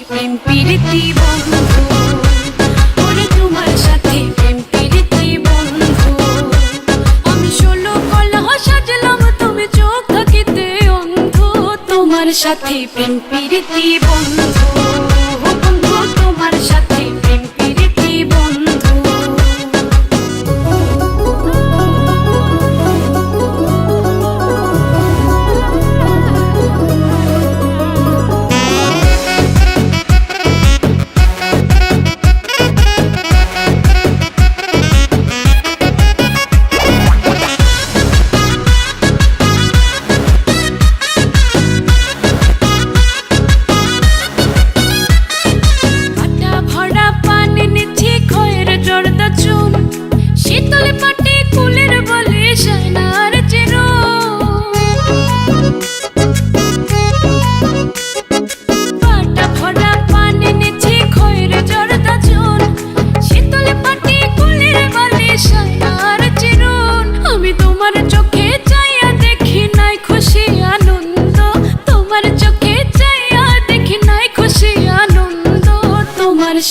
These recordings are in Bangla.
প্রেম প্রীতি বন্ধু, ওরে তোমার সাথে প্রেম প্রীতি বন্ধু। আমি 16 কলা সাজলাম তুমি চোখ থাকিতে অন্ধ, তোমার সাথে প্রেম প্রীতি বন্ধু, বন্ধু তোমার সাথে প্রেম প্রীতি বন্ধু।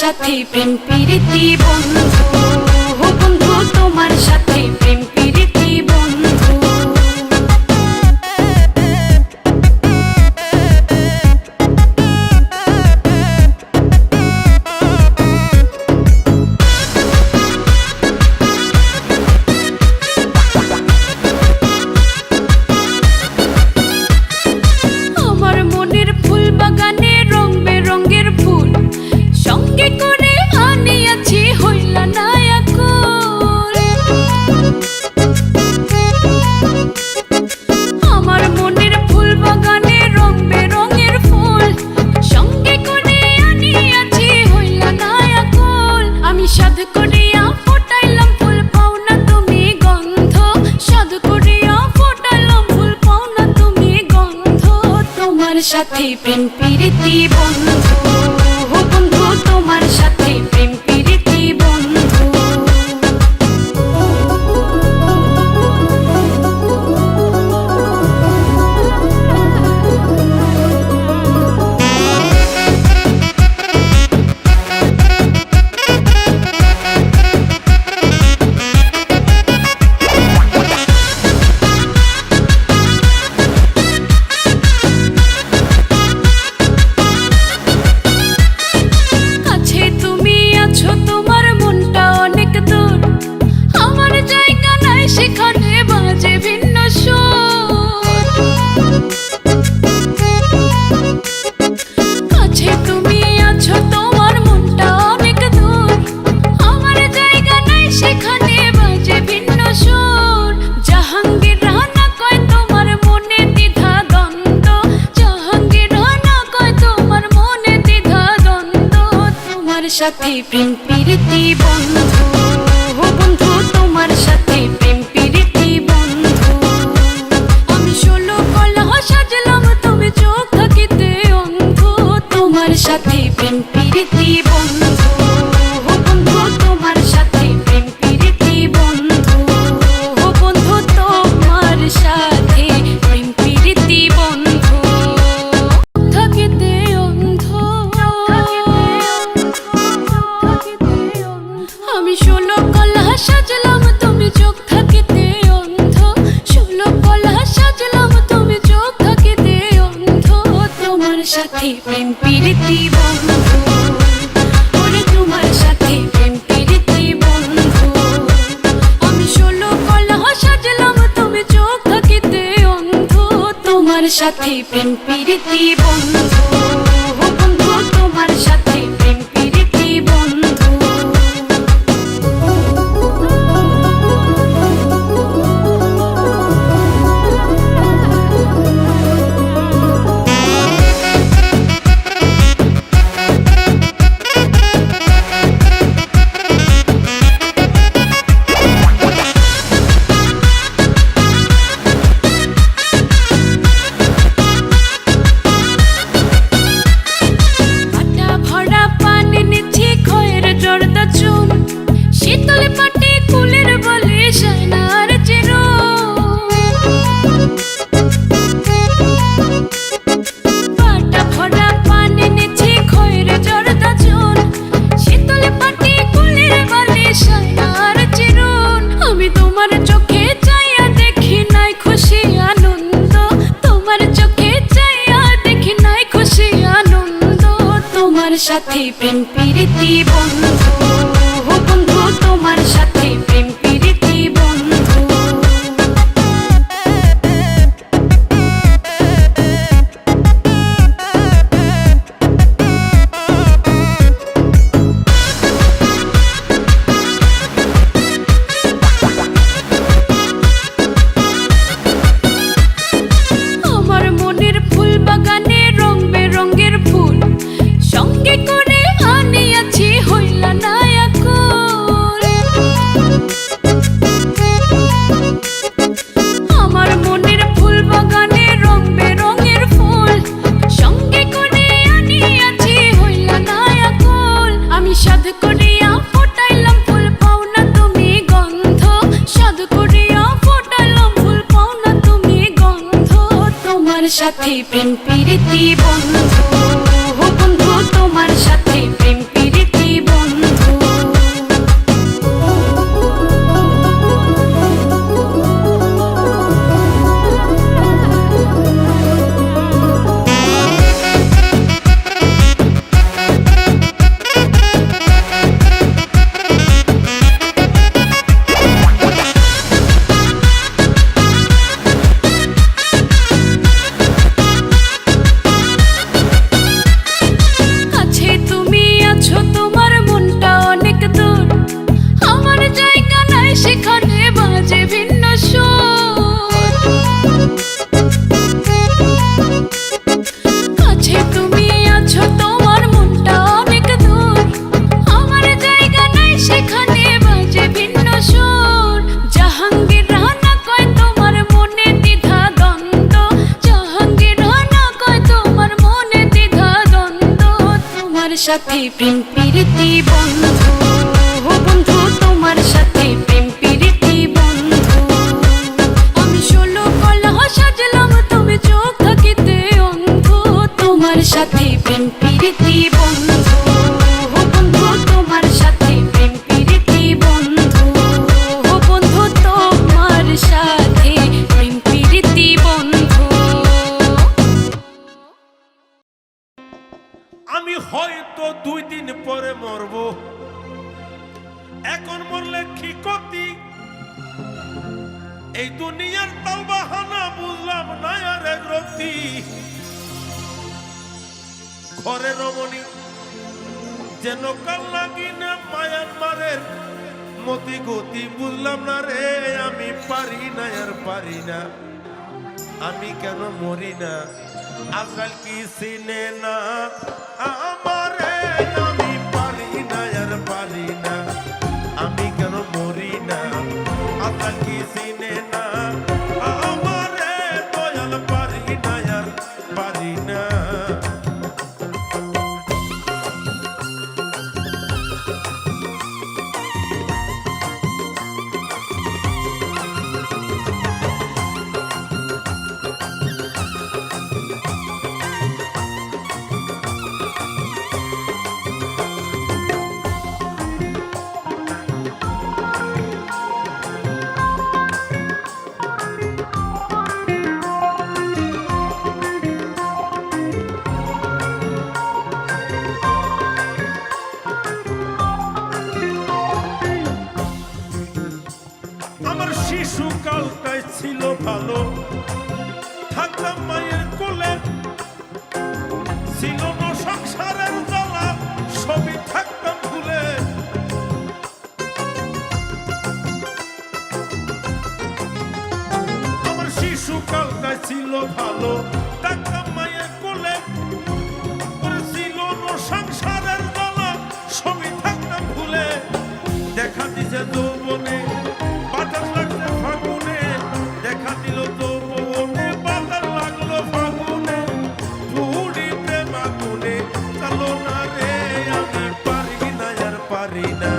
সাথে প্রেম প্রীতি বন্ধু, বন্ধু তোমার সাথে প্রেম প্রীতি বন্ধু। আমার মনের ফুল বাগানে রং বেরঙের ফুল সঙ্গে করে আনিয়াছি হইলা না আকুল। আমার মনের ফুল বাগানে রং বেরঙের ফুল সঙ্গে করে আনিয়াছি হইলা না আকুল। আমি সাধ করিয়া ফোটাইলাম ফুল পাও না তুমি গন্ধ, সাধ করিয়া ফোটাইলাম ফুল পাও না তুমি গন্ধ, তোমার সাথে প্রেম প্রীতি বন্ধু, বন্ধু তোমার সাথে প্রেম প্রীতি বন্ধু। সেখানে বাজে ভিন্ন সুর, কাছে তুমি আছো তোমার মনটা অনেক দূর, আমার জায়গা নাই সেখানে বাজে ভিন্ন সুর। জাহাঙ্গীর রানা কয় তোমার মনে দ্বিধা দ্বন্দ্ব, জাহাঙ্গীর রানা কয় তোমার মনে দ্বিধা দ্বন্দ্ব, তোমার সাথে প্রেম প্রীতি বন্ধু, বন্ধু তোমার সাথে প্রেম প্রীতি বন্ধু। আমি 16 কলা সাজলাম তুমি চোখ থাকিতে অন্ধ, তোমার সাথে প্রেম প্রীতি বন্ধু, বন্ধু তোমার সাথে প্রেম প্রীতি বন্ধু, বন্ধু তোমার সাথে প্রেম প্রীতি বন্ধু। থাকিতে অন্ধ, আমি 16 কলা সাজলাম তুমি চোখ থাকিতে অন্ধ, 16 কলা সাজলাম তুমি চোখ থাকিতে অন্ধ, তোমার সাথে প্রেম প্রীতি বন্ধু, ওরে তোমার সাথে প্রেম প্রীতি বন্ধু। আমি 16 কলা সাজলাম তুমি চোখ থাকিতে অন্ধ, তোমার সাথে প্রেম প্রীতি বন্ধু, বন্ধু তোমার সাথে প্রেম প্রীতি বন্ধু। সাথে প্রেম প্রীতি বন্ধু, ও বন্ধু তোমার সাথে প্রেম প্রীতি বন্ধু। আমার মনের ফুল বাগানে রং বেরঙের ফুল সঙ্গে করে আনিয়াছি হইলা না আকুল। আমার মনের ফুল বাগানে রং বেরঙের ফুল সঙ্গে করে আনিয়াছি হইলা না আকুল। আমি সাধ করিয়া ফোটাইলাম ফুল পাও না তুমি গন্ধ, সাধ করিয়া ফোটাইলাম ফুল পাও না তুমি গন্ধ। তোমার সাথে প্রেম প্রীতি বন্ধু, ও বন্ধু তোমার সাথে প্রেম প্রীতি বন্ধু। কাছে তুমি আছো তোমার মনটা অনেক দূর, আমার জায়গা নাই সেখানে বাজে ভিন্ন সুর। কাছে তুমি আছো তোমার মনটা অনেক দূর, আমার জায়গা নাই সেখানে বাজে ভিন্ন সুর। জাহাঙ্গীর রানা কয় তোমার মনে দ্বিধা দ্বন্দ্ব, জাহাঙ্গীর রানা কয় তোমার মনে দ্বিধা দ্বন্দ্ব। তোমার সাথে প্রেম প্রীতি বন্ধু, ও বন্ধু তোমার সাথে প্রেম প্রীতি বন্ধু। আমি 16 কলা সাজলাম তুমি চোখ থাকিতে অন্ধ, তোমার সাথে প্রেম প্রীতি বন্ধু, ও বন্ধু তোমার সাথে প্রেম প্রীতি বন্ধু, ও বন্ধু তোমার সাথে প্রেম প্রীতি বন্ধু। আমি হয়তো 2 দিন পরে মরব, এখন মরলে কি ক্ষতি? এই দুনিয়ার তাল বাহানা বুঝলাম না আর এক রতি। ঘরে রমণী যেন কাল লাগি না মায়ার মারের মতি গতি, বুঝলাম না রে আমি পারি না আর পারি না, আমি কেন মরি না? আজকাল কি চিনে না আমারে, আমি পারি না আর পারি না, আমি কেন মরি না? আজকাল কি চিনে না আমারে, দয়াল পারি না আর পারি না। আমার শিশুকালটাই ছিল ভালো, থাকতাম মায়ের কোলে, ছিল না সংসারের জ্বালা, সবই থাকতাম ভুলে। আমার শিশুকালটাই ছিল ভালো, থাকতাম মায়ের কোলে, ছিল না সংসারের জ্বালা, সবই থাকতাম ভুলে। দেখা দিছে যৌবনে বাতাস লাগছে ফাগুনে, দেখা দিল যৌবনে বাতাস লাগলো ফাগুনে, পুরি প্রেম আগুনে, চলো না রে আমি পারি না আর পারি না।